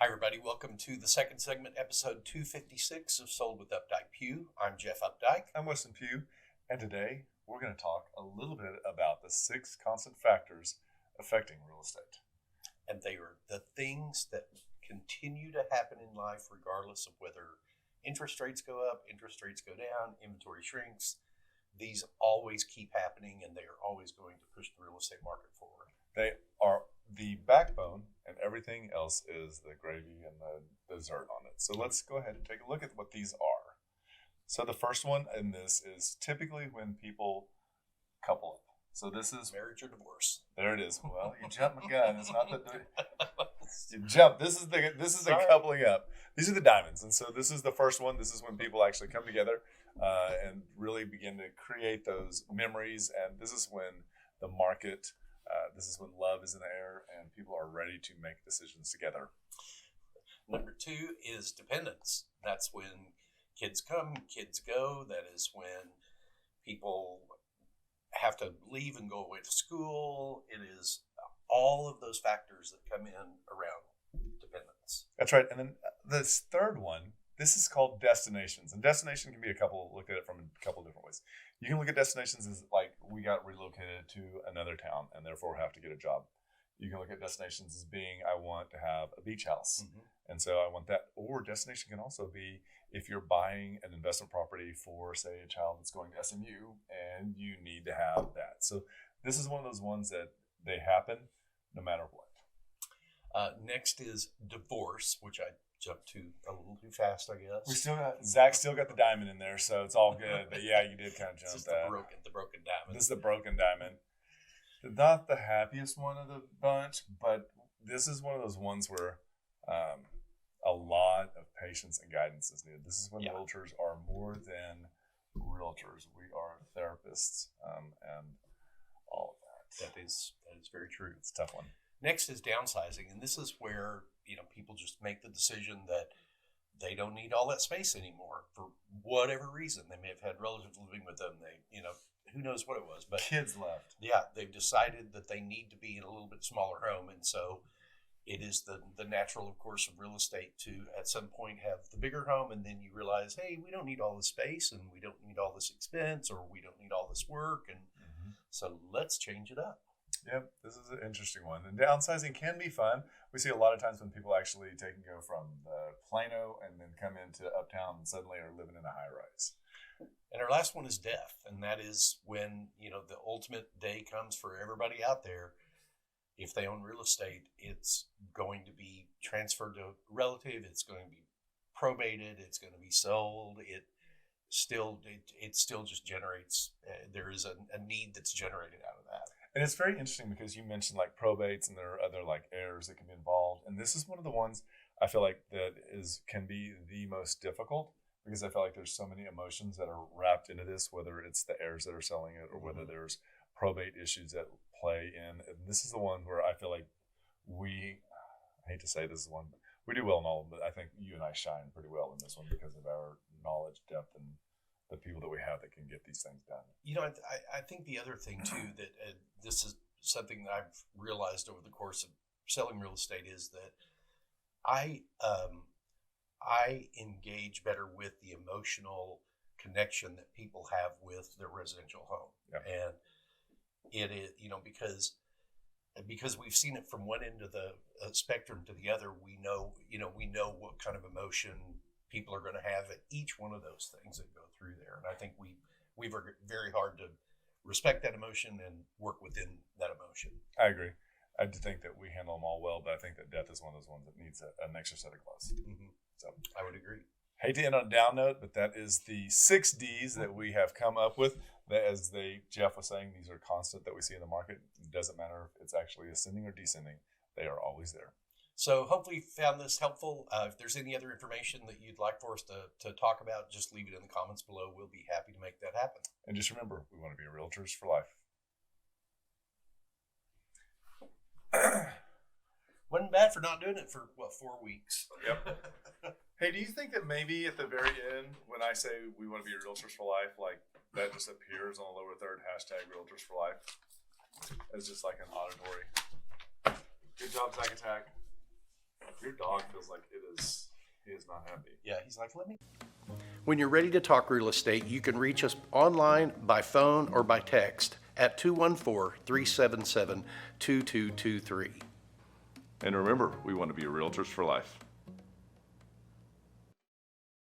Hi, everybody. Welcome to the second segment, episode 256 of Sold with Updike Pugh. I'm Jeff Updike. I'm Weston Pugh, and today we're going to talk a little bit about the 6 constant factors affecting real estate. And they are the things that continue to happen in life regardless of whether interest rates go up, interest rates go down, inventory shrinks. These always keep happening, and they are always going to push the real estate market forward. They are the backbone, and everything else is the gravy and the dessert on it. So let's go ahead and take a look at what these are. So the first one in this is typically when people couple up. So this is marriage or divorce. There it is. Well, you jumped the gun. It's not that you jump. This is the coupling up. These are the diamonds, and so this is the first one. This is when people actually come together and really begin to create those memories. And this is when the market. This is when love is in the air and people are ready to make decisions together. Number 2 is dependence. That's when kids come, kids go. That is when people have to leave and go away to school. It is all of those factors that come in around dependence. That's right. And then this third one, this is called destinations. And destination can be look at it from a couple different ways. You can look at destinations as like we got relocated to another town and therefore have to get a job. You can look at destinations as being I want to have a beach house. And so I want that. Or destination can also be if you're buying an investment property for, say, a child that's going to SMU and you need to have that. So this is one of those ones that they happen no matter what. Next is divorce, which I jumped to a little too fast, I guess. Zach still got the diamond in there, so it's all good. But yeah, you did kind of jump that. The broken diamond. This is the broken diamond. Not the happiest one of the bunch, but this is one of those ones where a lot of patience and guidance is needed. This is when realtors are more than realtors. We are therapists and all of that. That is very true. It's a tough one. Next is downsizing, and this is where people just make the decision that they don't need all that space anymore for whatever reason. They may have had relatives living with them. They, who knows what it was, but kids left. Yeah, they've decided that they need to be in a little bit smaller home, and so it is the natural, of course, of real estate to at some point have the bigger home, and then you realize, hey, we don't need all this space, and we don't need all this expense, or we don't need all this work, and so let's change it up. Yep, this is an interesting one. And downsizing can be fun. We see a lot of times when people actually take and go from Plano and then come into Uptown and suddenly are living in a high rise. And our last one is death. And that is when, the ultimate day comes for everybody out there. If they own real estate, it's going to be transferred to a relative. It's going to be probated. It's going to be sold. It still just generates, there is a need that's generated out of that. And it's very interesting because you mentioned like probates and there are other like heirs that can be involved. And this is one of the ones I feel like that can be the most difficult because I feel like there's so many emotions that are wrapped into this, whether it's the heirs that are selling it or whether there's probate issues that play in. And this is the one where I feel like I hate to say this is one, we do well in all of them, but I think you and I shine pretty well in this one because of our knowledge, depth, and the people that we have that can get these things done. I think the other thing too that this is something that I've realized over the course of selling real estate is that I engage better with the emotional connection that people have with their residential home, and it is because we've seen it from one end of the spectrum to the other. We know what kind of emotion people are going to have at each one of those things that go through there. And I think we work very hard to respect that emotion and work within that emotion. I agree. I do think that we handle them all well, but I think that death is one of those ones that needs an extra set of gloves. So I would agree. Hate to end on a down note, but that is the 6 Ds that we have come up with. That, as Jeff was saying, these are constant that we see in the market. It doesn't matter if it's actually ascending or descending. They are always there. So hopefully you found this helpful. If there's any other information that you'd like for us to talk about, just leave it in the comments below. We'll be happy to make that happen. And just remember, we want to be realtors for life. Wasn't bad for not doing it for, 4 weeks? Yep. Hey, do you think that maybe at the very end, when I say we want to be realtors for life, like that just appears on the lower third, #realtors for life, as just like an auditory? Good job, Zach Attack. Your dog feels like he is not happy. Yeah, he's like, let me. When you're ready to talk real estate, you can reach us online, by phone, or by text at 214-377-2223. And remember, we want to be realtors for life.